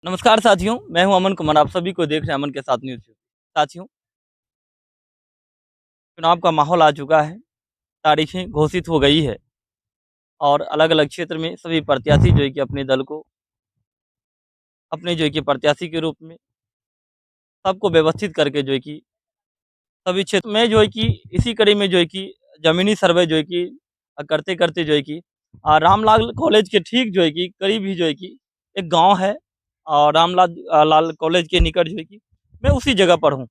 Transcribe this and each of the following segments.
नमस्कार साथियों, मैं हूं अमन कुमार। आप सभी को देख रहे हैं अमन के साथ न्यूज़। साथियों, चुनाव का माहौल आ चुका है, तारीखें घोषित हो गई है और अलग-अलग क्षेत्र में सभी प्रत्याशी जो है कि अपने दल को अपने जो है कि प्रत्याशी के रूप में सबको व्यवस्थित करके जो है कि सभी क्षेत्र में जो है कि इसी कड़ी में जो है कि ज़मीनी सर्वे जो है कि करते-करते जो है कि रामलाल कॉलेज के ठीक जो है कि करीब ही जो है कि एक गाँव है और रामलाल लाल कॉलेज के निकट जो है कि मैं उसी जगह पर हूँ।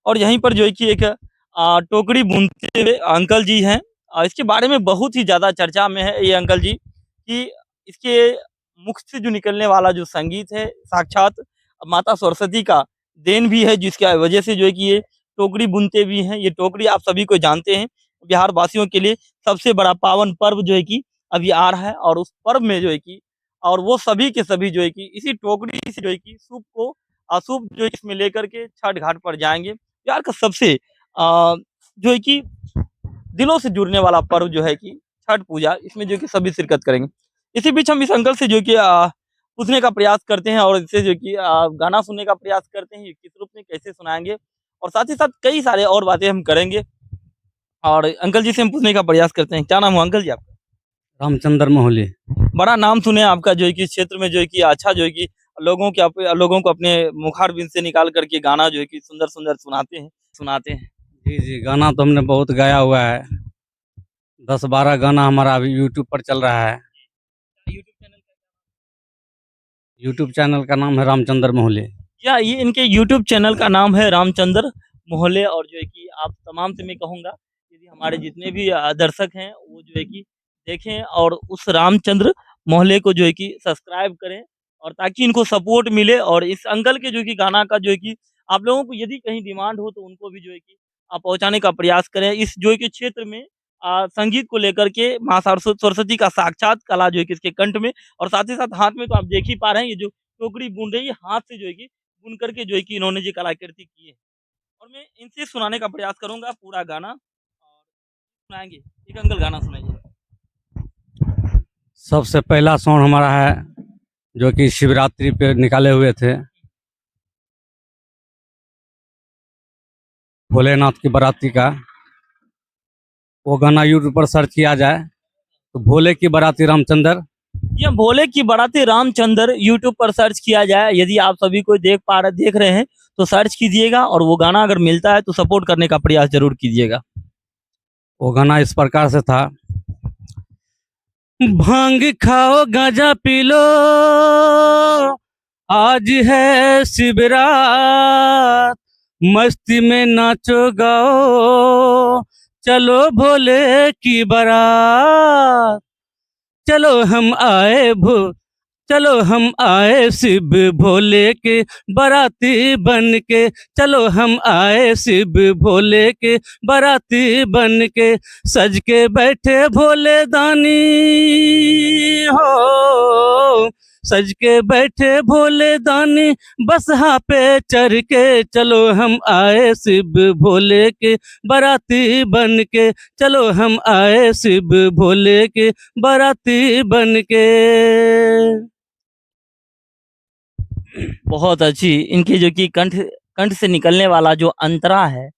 और यहीं पर जो है कि एक टोकरी बुनते हुए अंकल जी हैं। इसके बारे में बहुत ही ज़्यादा चर्चा में है ये अंकल जी कि इसके मुख से जो निकलने वाला जो संगीत है साक्षात माता सरस्वती का देन भी है, जिसकी वजह से जो है कि ये टोकरी बुनते भी हैं। ये टोकरी आप सभी को जानते हैं, बिहार वासियों के लिए सबसे बड़ा पावन पर्व जो है कि अभी आ रहा है और उस पर्व में जो है कि और वो सभी के सभी जो है कि इसी टोकरी से जो है कि शुभ को अशुभ जो इसमें लेकर के छठ घाट पर जाएँगे। बिहार का सबसे जो है कि दिलों से जुड़ने वाला पर्व जो है कि छठ पूजा, इसमें जो है कि सभी शिरकत करेंगे। इसी बीच हम इस अंकल से जो है कि पूछने का प्रयास करते हैं और इससे जो है कि गाना सुनने का प्रयास करते हैं, ये किस रूप में कैसे सुनाएँगे और साथ ही साथ कई सारे और बातें हम करेंगे और अंकल जी से हम पूछने का प्रयास करते हैं। क्या नाम हुआ अंकल जी आपका? रामचंद्र मोहली। बड़ा नाम सुने आपका जो है कि इस क्षेत्र में जो है कि अच्छा जो है कि लोगों को अपने मुखारबिंद से निकाल कर के गाना जो है कि सुंदर-सुंदर सुनाते हैं। जी, जी, गाना तो हमने बहुत गाया हुआ है। 10-12 गाना हमारा अभी यूट्यूब पर चल रहा है। यूट्यूब चैनल का यूट्यूब चैनल का नाम है रामचंद्र मोहली। या ये इनके यूट्यूब चैनल का नाम है रामचंद्र मोहल्ले और जो है कि आप तमाम से मैं कहूँगा यदि हमारे जितने भी दर्शक हैं वो जो है कि देखें और उस रामचंद्र मोहल्ले को जो है कि सब्सक्राइब करें और ताकि इनको सपोर्ट मिले और इस अंकल के जो है कि गाना का जो है कि आप लोगों को यदि कहीं डिमांड हो तो उनको भी जो है कि आप पहुँचाने का प्रयास करें। इस जो है कि क्षेत्र में संगीत को लेकर के माँ सरस्वती का साक्षात कला जो है कि इसके कंठ में और साथ ही साथ हाथ में तो आप देख ही पा रहे हैं ये जो टोकरी बुन रही है हाथ से जो है कि बुन करके जो है कि इन्होंने ये कलाकृति की है और मैं इनसे सुनाने का प्रयास करूंगा पूरा गाना और सुनाएंगे। एक अंकल गाना सुनाइए। सबसे पहला सॉन्ग हमारा है जो कि शिवरात्रि पे निकाले हुए थे, भोलेनाथ की बाराती का। वो गाना यूट्यूब पर सर्च किया जाए तो भोले की बाराती रामचंद्र। ये भोले की बाराती रामचंद्र यूट्यूब पर सर्च किया जाए, यदि आप सभी को देख रहे हैं तो सर्च कीजिएगा और वो गाना अगर मिलता है तो सपोर्ट करने का प्रयास जरूर कीजिएगा। वो गाना इस प्रकार से था। भांग खाओ गांजा पी लो, आज है शिवरात, मस्ती में नाचो गाओ, चलो भोले की बारात। चलो हम आए भो चलो हम आए शिव भोले के बाराती बन के। चलो हम आए शिव भोले के बाराती बन के। सज के बैठे भोले दानी हो, सज के बैठे भोले दानी, बसहा पे चढ़ के। चलो हम आए शिव भोले के बाराती बन के। चलो हम आए शिव भोले के बाराती बन के। बहुत अच्छी इनकी जो कि कंठ कंठ से निकलने वाला जो अंतरा है,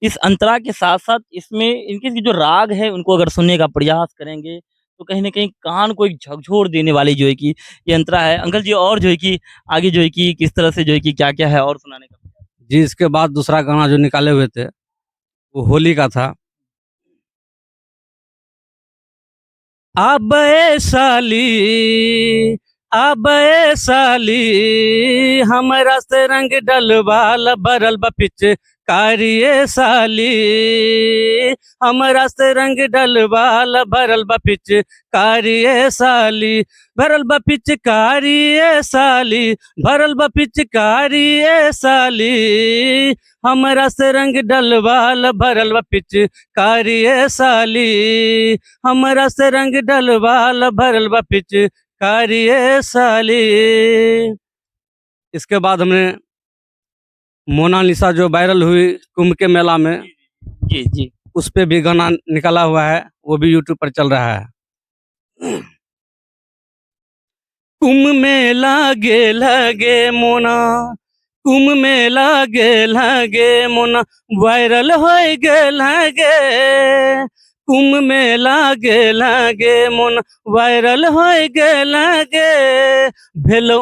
इस अंतरा के साथ-साथ इसमें इनके जो राग है उनको अगर सुनने का प्रयास करेंगे, तो कहीं न कहीं कान को एक झकझोर देने वाली जो है कि ये अंतरा है। अंकल जी और जो है कि आगे जो है कि किस तरह से जो है कि क्या-क्या है और सुनाने का प्रयास? जी, इसके बाद दूसरा गाना जो निकाले हुए थे वो होली का था। आबे साली, आबे साली, हमरा से रंग डलवाल भरल बा पिचकारिये साली। हमरा से रंग डलवाल भरल बा पिचकारिये साली। भरल बा पिचकारिये साली, भरल बा पिचकारिये साली। हमरा से रंग डलवाल भरल बा पिचकारिये साली। हमरा से रंग डलवाल भरल बा पिचकारिये साली। इसके बाद हमने मोनालिसा जो वायरल हुई कुंभ के मेला में, जी, जी। उस पे भी गाना निकाला हुआ है, वो भी यूट्यूब पर चल रहा है। कुंभ में लागे मोना, कुंभ में लागे मोना, वायरल हो गे, कुंभ में लागे मोना, वायरल हो गे, भेलो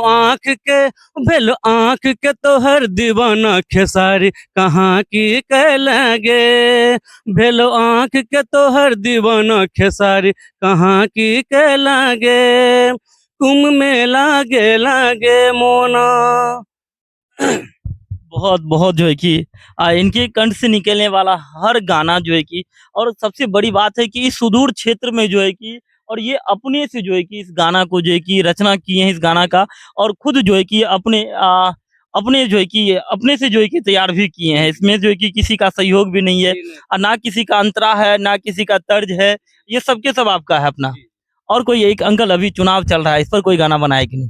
आँख के तोहर दीवाना खेसारी कहाँ की कह लगे, भेलो आँख के तोहर दीवाना खेसारी कहाँ की कह लगे, कुंभ में लागे मोना। बहुत बहुत जो है कि इनके कंठ से निकलने वाला हर गाना जो है कि, और सबसे बड़ी बात है कि इस सुदूर क्षेत्र में जो है कि, और ये अपने से जो है कि इस गाना को जो है कि रचना किए हैं इस गाना का, और खुद जो है कि अपने जो है कि अपने से जो है कि तैयार भी किए हैं। इसमें जो है कि किसी का सहयोग भी नहीं है, और ना किसी का अंतरा है, ना किसी का तर्ज है, ये सब के सब आपका है अपना। और कोई एक अंकल अभी चुनाव चल रहा है, इस पर कोई गाना बनाए कि नहीं?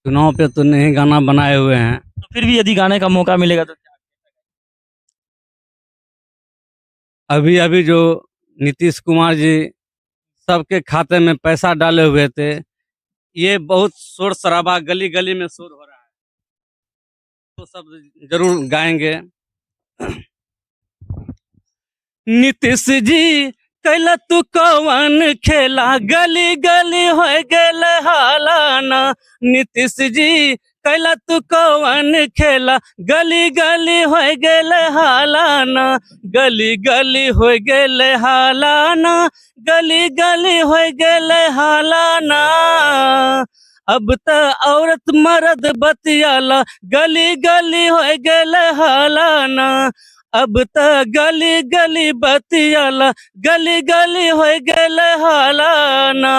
चुनाव पे तो नहीं गाना बनाए हुए हैं। तो फिर भी यदि गाने का मौका मिलेगा तो क्या? अभी अभी जो नीतीश कुमार जी सबके खाते में पैसा डाले हुए थे, ये बहुत शोर शराबा गली गली में शोर हो रहा है, तो सब जरूर गाएंगे। नीतीश जी कैला तू कौन खेला, गली गली हो गेल हालाना, नीतीश जी कैला तू कौन खेला, गली गली हो गेल हालाना, गली गली हो गेल हालाना, गली गली हो गेल हालाना, अब त औरत मर्द बतियाला, गली गली हो गेल हालाना, अब त गली गली बतियाला, गली गली हो गेल हालाना,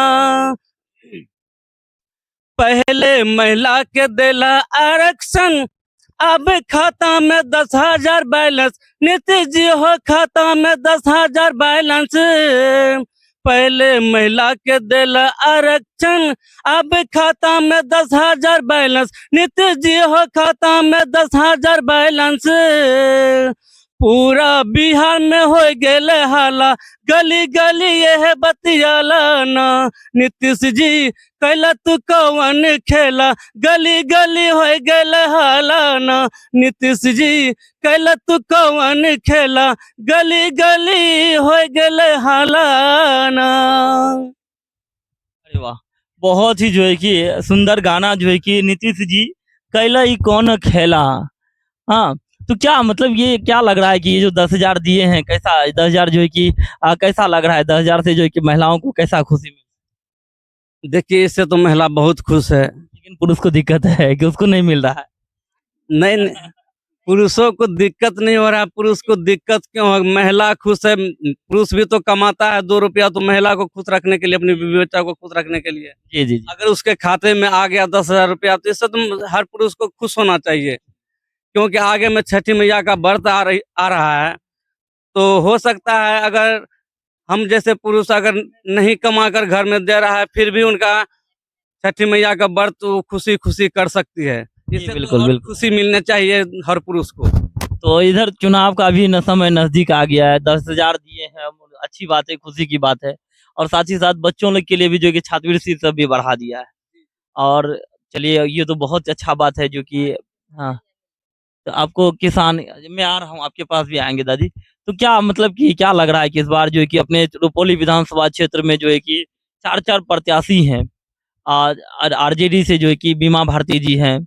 पहले महिला के देला आरक्षण, अब खाता में 10,000 बैलेंस, नीतीश जी हो खाता में 10,000 बैलेंस, पहले महिला के देला आरक्षण, अब खाता में 10,000 बैलेंस, नीतीश जी हो खाता में 10,000 बैलेंस, पूरा बिहार में हो गेल हाला, गली गली यह बतियाला ना, नीतीश जी कैला तू कौन खेला, गली गली हो गेल हाला ना, नीतीश जी कैला तू कौन खेला, गली गली हो गेल हाला ना। अरे वाह! बहुत ही जो है कि सुंदर गाना जो है कि नीतीश जी कैला ई कौन खेला। हाँ, तो क्या मतलब ये क्या लग रहा है कि ये जो 10,000 दिए हैं, कैसा 10,000 जो है कि कैसा लग रहा है 10,000 से जो है कि महिलाओं को कैसा खुशी मिली? देखिए इससे तो महिला बहुत खुश है। लेकिन पुरुष को दिक्कत है कि उसको नहीं मिल रहा है। नहीं नहीं, पुरुषों को दिक्कत नहीं हो रहा है, पुरुष को दिक्कत क्यों है, महिला खुश है, पुरुष भी तो कमाता है 2 रुपया, तो महिला को खुश रखने के लिए, अपनी बीवी बच्चा को खुश रखने के लिए। जी, जी, जी। अगर उसके खाते में आ गया 10,000 रुपया, तो इससे तो हर पुरुष को खुश होना चाहिए, क्योंकि आगे में छठी मैया का व्रत आ रहा है, तो हो सकता है अगर हम जैसे पुरुष अगर नहीं कमा कर घर में दे रहा है, फिर भी उनका छठी मैया का व्रत वो खुशी खुशी कर सकती है। जी, इससे बिल्कुल, तो और बिल्कुल। खुशी मिलनी चाहिए हर पुरुष को। तो इधर चुनाव का भी समय नज़दीक आ गया है, 10,000 दिए हैं, अच्छी बात है, खुशी की बात है। और साथ ही साथ बच्चों लोग के लिए भी जो है कि छात्रवृत्ति सब भी बढ़ा दिया है। और चलिए ये तो बहुत अच्छा बात है जो कि हाँ। तो आपको किसान, मैं आ रहा हूँ आपके पास भी आएँगे दादी। तो क्या मतलब कि क्या लग रहा है कि इस बार जो है कि अपने रुपौली विधानसभा क्षेत्र में जो है कि 4-4 प्रत्याशी हैं। आरजेडी से जो है कि बीमा भारती जी हैं,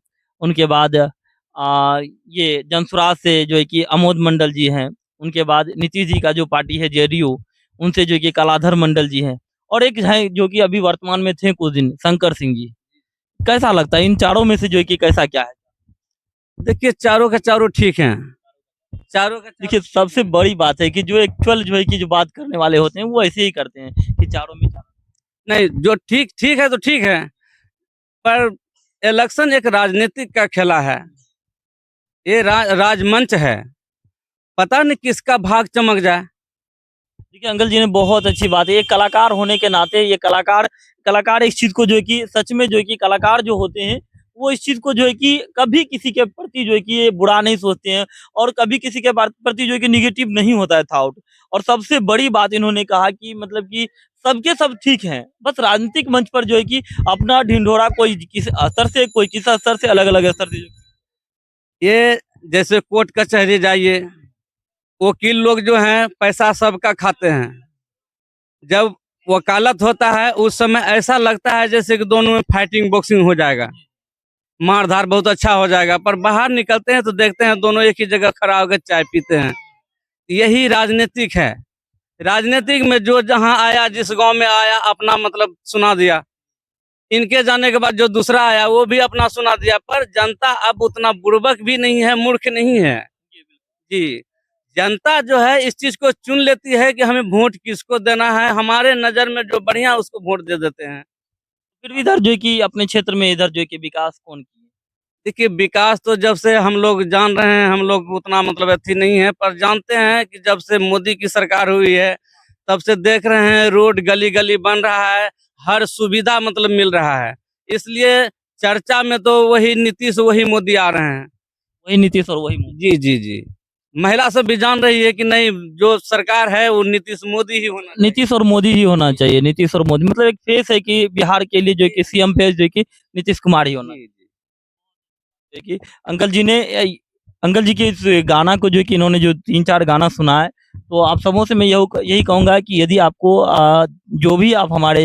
उनके बाद ये जनसुराज से जो है कि अमोद मंडल जी हैं, उनके बाद नीतीश जी का जो पार्टी है जेडीयू, उनसे जो है कि कलाधर मंडल जी हैं, और एक हैं जो कि अभी वर्तमान में थे कुछ दिन, शंकर सिंह जी। कैसा लगता है इन चारों में से जो है कि कैसा क्या है? देखिए चारों के चारों ठीक हैं, चारों के देखिए चारों ठीक सबसे हैं। बड़ी बात है कि जो एक्चुअल जो है कि जो बात करने वाले होते हैं वो ऐसे ही करते हैं कि चारों में नहीं, जो ठीक ठीक है तो ठीक है, पर इलेक्शन एक राजनीतिक का खेला है, ये राजमंच है, पता नहीं किसका भाग चमक जाए। देखिए अंकल जी ने बहुत अच्छी बात है, एक कलाकार होने के नाते ये कलाकार कलाकार इस चीज को जो है कि सच में जो है कि कलाकार जो होते हैं वो इस चीज़ को जो है कि कभी किसी के प्रति जो है कि ये बुरा नहीं सोचते हैं और कभी किसी के प्रति जो है कि नेगेटिव नहीं होता है थॉट। और सबसे बड़ी बात इन्होंने कहा कि मतलब कि सबके सब ठीक हैं, बस राजनीतिक मंच पर जो है कि अपना ढिंढोरा कोई किस स्तर से, कोई किस स्तर से, अलग-अलग स्तर से। ये जैसे कोर्ट कचहरी जाइए, वकील लोग जो हैं पैसा सबका खाते हैं। जब वकालत होता है उस समय ऐसा लगता है जैसे कि दोनों में फाइटिंग बॉक्सिंग हो जाएगा, मारधार बहुत अच्छा हो जाएगा, पर बाहर निकलते हैं तो देखते हैं दोनों एक ही जगह खड़ा होकर चाय पीते हैं। यही राजनीतिक है। राजनीतिक में जो जहां आया, जिस गांव में आया, अपना मतलब सुना दिया। इनके जाने के बाद जो दूसरा आया वो भी अपना सुना दिया, पर जनता अब उतना बुड़बक भी नहीं है, मूर्ख नहीं है जी। जनता जो है इस चीज को चुन लेती है कि हमें वोट किसको देना है, हमारे नजर में जो बढ़िया उसको वोट दे देते हैं। फिर भी इधर जो है कि अपने क्षेत्र में इधर जो है कि विकास कौन किए? देखिए, विकास तो जब से हम लोग जान रहे हैं, हम लोग उतना मतलब अथी नहीं है, पर जानते हैं कि जब से मोदी की सरकार हुई है तब से देख रहे हैं रोड गली गली बन रहा है, हर सुविधा मतलब मिल रहा है। इसलिए चर्चा में तो वही नीतीश वही मोदी आ रहे हैं। वही नीतीश और वही मोदी। जी जी जी। महिला सब भी जान रही है कि नहीं, जो सरकार है वो नीतीश मोदी ही होना चाहिए। नीतीश और मोदी ही होना चाहिए, नीतीश और मोदी मतलब एक फेस है कि बिहार के लिए जो है कि सीएम फेस जो है कि नीतीश कुमार ही होना जी जी। चाहिए। कि अंकल जी ने अंकल जी के इस गाना को जो है कि इन्होंने जो 3-4 गाना सुना है, तो आप सबों से मैं यही कहूँगा कि यदि आपको जो भी आप हमारे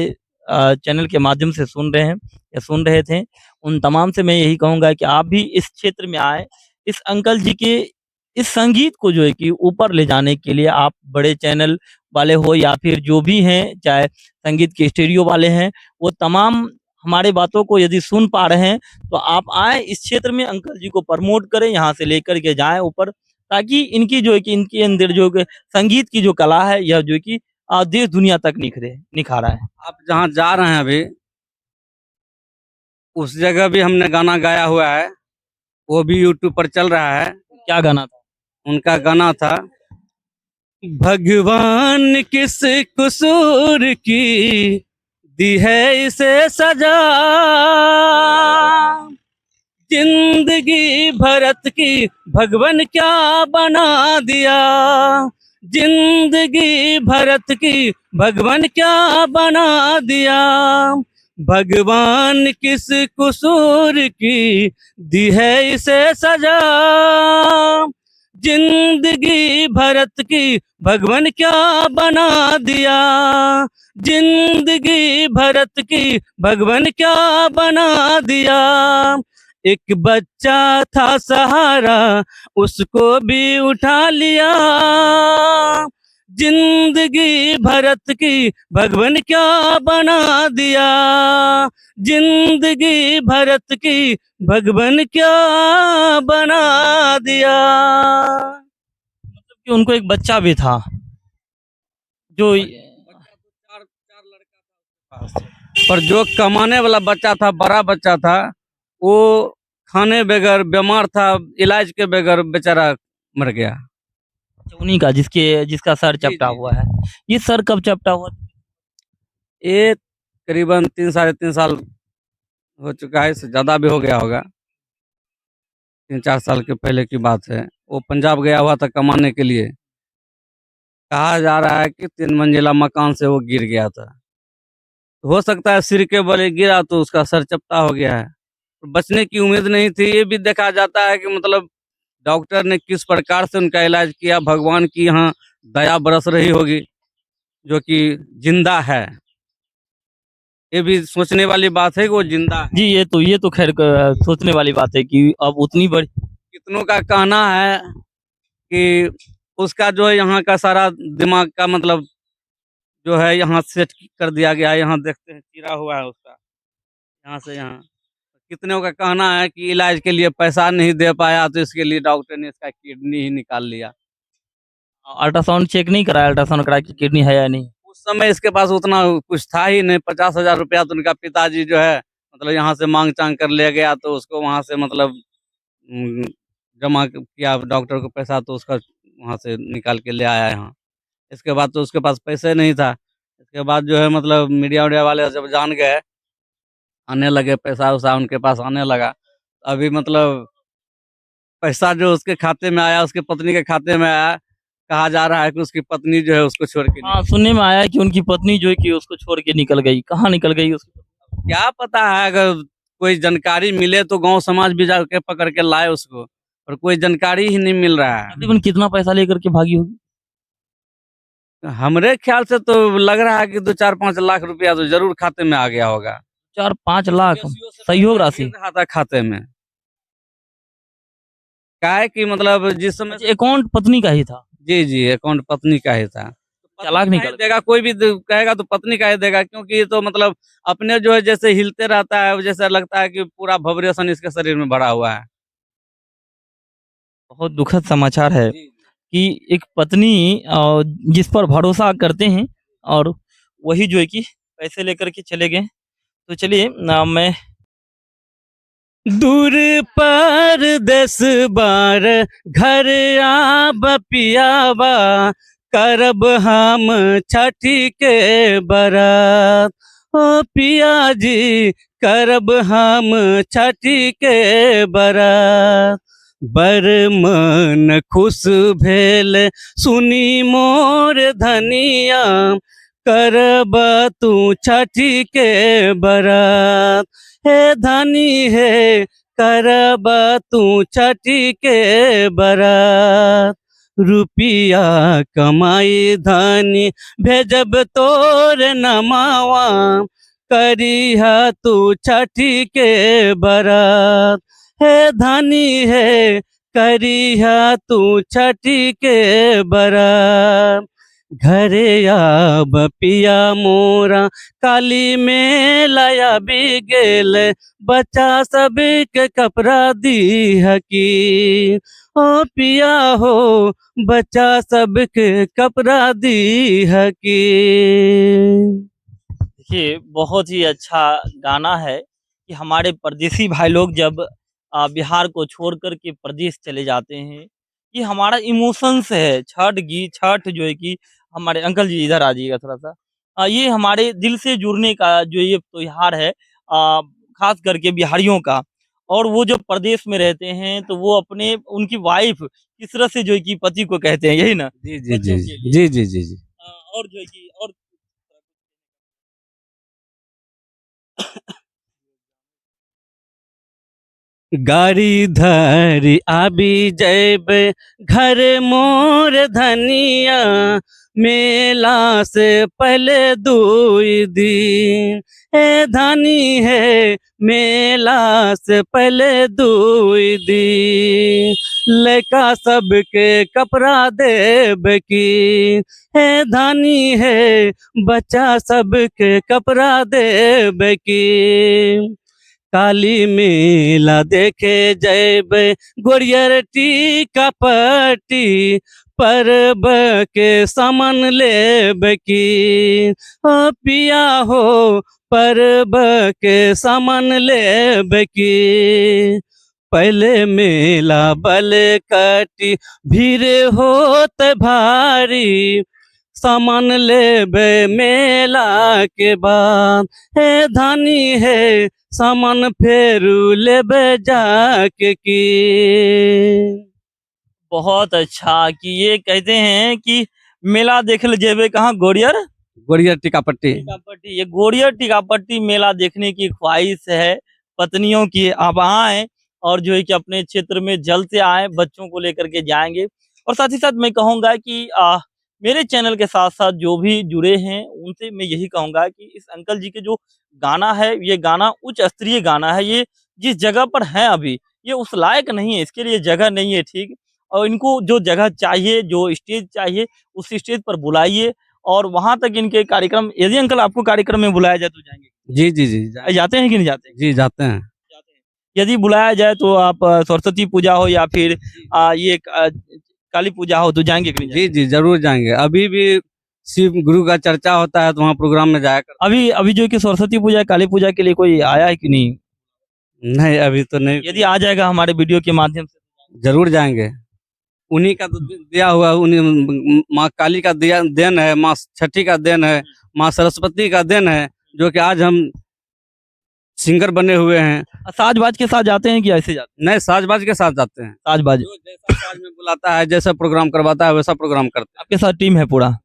चैनल के माध्यम से सुन रहे हैं या सुन रहे थे, उन तमाम से मैं यही कहूँगा कि आप भी इस क्षेत्र में आएँ। इस अंकल जी के इस संगीत को जो है कि ऊपर ले जाने के लिए आप बड़े चैनल वाले हो या फिर जो भी हैं, चाहे संगीत के स्टूडियो वाले हैं, वो तमाम हमारे बातों को यदि सुन पा रहे हैं, तो आप आएँ इस क्षेत्र में अंकल जी को प्रमोट करें, यहाँ से लेकर के जाएँ ऊपर, ताकि इनकी जो है कि इनके अंदर जो कि संगीत की जो कला है, यह जो है कि देश दुनिया तक निखारा है। आप जहाँ जा रहे हैं अभी, उस जगह भी हमने गाना गाया हुआ है, वो भी यूट्यूब पर चल रहा है। क्या गाना था? उनका गाना था, भगवान किस कसूर की दी है इसे सजा, जिंदगी भरत की भगवन क्या बना दिया, जिंदगी भरत की भगवन क्या बना दिया, भगवान किस कसूर की दी है इसे सजा, जिंदगी भरत की भगवन क्या बना दिया, जिंदगी भरत की भगवन क्या बना दिया, एक बच्चा था सहारा उसको भी उठा लिया, जिंदगी भरत की भगवन क्या बना दिया, जिंदगी भरत की भगवन क्या बना दिया। कि उनको एक बच्चा भी था, जो पर जो कमाने वाला बच्चा था, बड़ा बच्चा था, वो खाने बगैर बीमार था, इलाज के बगैर बेचारा मर गया। उन्हीं का जिसका सर जी, चपटा जी, हुआ है। ये सर कब चपटा हुआ? ये करीबन 3 साढ़े 3 साल हो चुका है, इससे ज़्यादा भी हो गया होगा। 3-4 साल के पहले की बात है। वो पंजाब गया हुआ था कमाने के लिए। कहा जा रहा है कि 3 मंजिला मकान से वो गिर गया था। हो सकता है सिर के बल गिरा तो उसका सर चपटा हो गया है। बचने की उम्मीद नहीं थी। ये भी देखा जाता है कि मतलब डॉक्टर ने किस प्रकार से उनका इलाज किया, भगवान की यहाँ दया बरस रही होगी, जो कि जिंदा है। ये भी सोचने वाली बात है कि वो जिंदा है। जी, ये तो ख़ैर सोचने वाली बात है कि अब उतनी बड़ी कितनों का कहना है कि उसका जो है यहाँ का सारा दिमाग का मतलब जो है यहाँ सेट कर दिया गया है। यहाँ देखते हैं चिरा हुआ है उसका, यहाँ से यहाँ। कितनों का कहना है कि इलाज के लिए पैसा नहीं दे पाया तो इसके लिए डॉक्टर ने इसका किडनी ही निकाल लिया। अल्ट्रासाउंड चेक नहीं कराया, अल्ट्रासाउंड करा कि किडनी है या नहीं? उस समय इसके पास उतना कुछ था ही नहीं। 50,000 रुपया तो उनका पिताजी जो है मतलब यहाँ से मांग चांग कर ले गया, तो उसको वहाँ से मतलब जमा किया डॉक्टर को पैसा, तो उसका वहाँ से निकाल के ले आया यहाँ। इसके बाद तो उसके पास पैसे नहीं था। इसके बाद जो है मतलब मीडिया उडिया वाले जब जान गए, आने लगे, पैसा वैसा उनके पास आने लगा, अभी मतलब पैसा जो उसके खाते में आया, उसके पत्नी के खाते में आया, कहा जा रहा है कि उसकी पत्नी जो है उसको छोड़ के हाँ, सुनने में आया है कि उनकी पत्नी जो है कि उसको छोड़ के निकल गई। कहाँ निकल गई उसकी पत्नी? क्या पता है, अगर कोई जानकारी मिले तो गांव समाज भी जाके पकड़ के लाए उसको, और कोई जानकारी ही नहीं मिल रहा है। तकरीबन कितना पैसा लेकर के भागी होगी? हमरे ख्याल से तो लग रहा है कि 2-4-5 लाख रुपया तो जरूर खाते में आ गया होगा। 4-5 लाख सहयोग राशि। गिर रहा था खाते में। क्या है कि मतलब जिस समय अच्छा, अकाउंट पत्नी का ही था। जी अकाउंट पत्नी का ही था। चालाक पत्नी का निकल ही देगा, कोई भी कहेगा तो पत्नी का ही देगा, क्योंकि ये तो मतलब अपने जो है जैसे हिलते रहता है, जैसे लगता है कि पूरा वाइब्रेशन इसके शरीर में भरा हुआ है। बहुत दुखद समाचार है जी कि एक पत्नी जिस पर भरोसा करते हैं और वही जो है कि पैसे लेकर के चले गए। तो चलिए मैं दूर परदेस बार घर आब पियावा, करब हम छठी के बरात। ओ पिया जी करब हम छठी के बरात। बर मन खुश भेल सुनी मोर धनिया, करब तू छठी के बरात। हे धनी हे करब तू छठी के बरात। रुपिया कमाई धनी भेजब तोर नमावा, करिहा तू छठी के बरात। हे धनी हे करिहा तू छठी के बरात। घरे आब पिया मोरा काली में लाया भी गेल, बच्चा सब के कपड़ा दी हकी। ओ पिया हो बच्चा सब के कपड़ा दी हकी। देखिए बहुत ही अच्छा गाना है कि हमारे परदेसी भाई लोग जब बिहार को छोड़ कर के प्रदेश चले जाते हैं, ये हमारा इमोशंस है। छठ जो है कि हमारे अंकल जी इधर आ जाइएगा थोड़ा सा। ये हमारे दिल से जुड़ने का जो ये त्योहार है, खास करके बिहारियों का। और वो जब प्रदेश में रहते हैं तो वो अपने उनकी वाइफ किस तरह से जो है कि पति को कहते हैं, यही ना जी जी जी बच्चों के लिए। जी जी जी जी। और जो है कि और गाड़ी धरी आबी जैब घर मोर धनिया, मेला से पहले 2 दिन। ए धनी है मेला से पहले 2 दिन। लड़का सबके कपड़ा देब की, हे धनी है बच्चा सबके कपड़ा देब की। काली मेला देखे जैब गोरियर टीका पट्टी, परब के सामान लेब की। ओ पिया हो परब के सामान लेब की। पहले मेला बल कटी भीड़ होत भारी, सामान लेबे मेला के बाद। हे धनी है सामान फेरू लेबे जाके की। बहुत अच्छा कि ये कहते हैं कि मेला देख ले जेबे कहाँ गोरियर गोरियर टीकापट्टी। टीकापट्टी। ये गोरियर टीकापट्टी मेला देखने की ख्वाहिश है पत्नियों की। अब आए और जो है कि अपने क्षेत्र में जल्द से आए, बच्चों को लेकर के जाएंगे। और साथ ही साथ मैं कहूँगा कि मेरे चैनल के साथ साथ जो भी जुड़े हैं उनसे मैं यही कहूँगा कि इस अंकल जी के जो गाना है, ये गाना उच्च स्तरीय गाना है। ये जिस जगह पर है अभी, ये उस लायक नहीं है, इसके लिए जगह नहीं है, ठीक। और इनको जो जगह चाहिए, जो स्टेज चाहिए, उस स्टेज पर बुलाइए और वहां तक इनके कार्यक्रम, यदि अंकल आपको कार्यक्रम में बुलाया जाए तो जाएंगे? जी जी जी जाते हैं कि नहीं जाते? जी जाते हैं। जाते हैं। यदि बुलाया जाए तो आप सरस्वती पूजा हो या फिर ये काली पूजा हो तो जाएंगे कि नहीं जी जाएंगे? जी जरूर जाएंगे। अभी भी शिव गुरु का चर्चा होता है तो वहाँ प्रोग्राम में जाया कर। अभी अभी जो है कि सरस्वती पूजा काली पूजा के लिए कोई आया है कि नहीं? नहीं अभी तो नहीं। यदि आ जाएगा हमारे वीडियो के माध्यम से? जरूर जाएंगे। उन्हीं का तो दिया हुआ, उन्हीं माँ काली का दिया देन है, माँ छठी का देन है, माँ सरस्वती का देन है, जो कि आज हम सिंगर बने हुए हैं। साज-बाज के साथ जाते हैं कि ऐसे जाते हैं? नए साज-बाज के साथ जाते हैं। साज-बाज जो जैसा साज में बुलाता है, जैसा प्रोग्राम करवाता है, वैसा प्रोग्राम करते आपके साथ टीम है पूरा?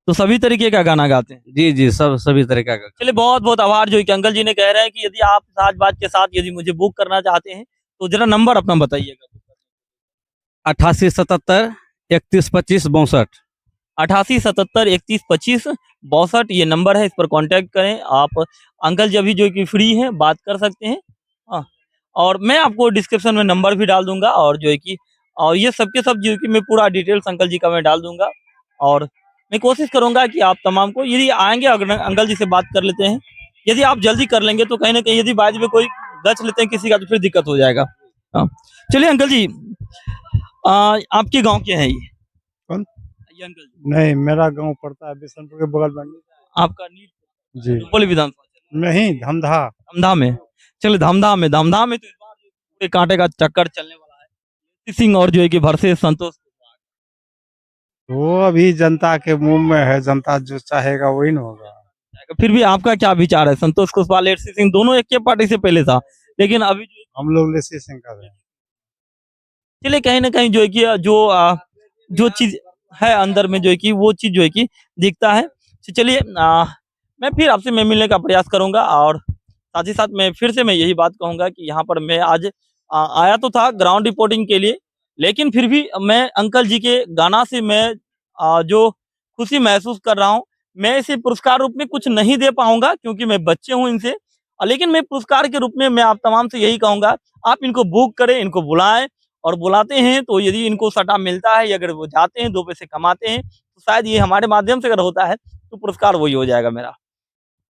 तो सभी तरीके का गाना गाते हैं? हैं। जी, जी, सब सभी तरीका का। चलिए बहुत-बहुत आभार जो कि अंकल जी ने कह रहे हैं कि यदि आप साज-बाज के साथ यदि मुझे बुक करना चाहते हैं, तो ज़रा नंबर अपना बताइएगा। 88 77 31 25 62। 88 77 31 25 62 ये नंबर है, इस पर कॉन्टैक्ट करें। आप अंकल जी अभी जो कि फ्री हैं, बात कर सकते हैं। हाँ, और मैं आपको डिस्क्रिप्शन में नंबर भी डाल दूँगा और जो है कि और ये सब के सब जो है कि मैं पूरा डिटेल्स अंकल जी का मैं डाल दूँगा और मैं कोशिश करूँगा कि आप तमाम को यदि आएँगे अगर अंकल जी से बात कर लेते हैं। यदि आप जल्दी कर लेंगे तो कहीं न कहीं यदि बाद में कोई गच लेते हैं किसी का तो फिर दिक्कत हो जाएगा। हाँ, चलिए अंकल जी आपके गाँव के हैं ये? कौन? ये अंकल जी। नहीं, मेरा गाँव पड़ता है बिशनपुर के बगल में। आपका नीट जी। रुपौली विधानसभा नहीं, धमधा। धमधा में। चलिए धमधा में तो इस बार जो पूरे कांटे का चक्कर चलने वाला है। नीति सिंह और जो है कि वर्सेस संतोष कुशवाहा। वो अभी जनता के मुँह में है, जनता जो चाहेगा वही ना होगा। फिर भी आपका क्या विचार है? संतोष कुशवाहा, लेट्सी सिंह दोनों एक ही पार्टी से पहले था, लेकिन अभी हम लोग लेसी सिंह कर रहे हैं। चलिए कहीं न कहीं जो है कि जो चीज़ है अंदर में जो है कि वो चीज़ जो है कि दिखता है। तो चलिए मैं फिर आपसे मैं मिलने का प्रयास करूँगा और साथ ही साथ मैं फिर से मैं यही बात कहूँगा कि यहाँ पर मैं आज आया तो था ग्राउंड रिपोर्टिंग के लिए, लेकिन फिर भी मैं अंकल जी के गाना से मैं जो खुशी महसूस कर रहा हूँ, मैं इसे पुरस्कार रूप में कुछ नहीं दे पाऊँगा क्योंकि मैं बच्चे हूँ इनसे लेकिन मैं पुरस्कार के रूप में मैं आप तमाम से यही कहूँगा, आप इनको बुक करें, इनको बुलाएँ और बुलाते हैं तो यदि इनको सटा मिलता है या अगर वो जाते हैं 2 पैसे कमाते हैं, तो शायद ये हमारे माध्यम से अगर होता है, तो पुरस्कार वही हो जाएगा मेरा।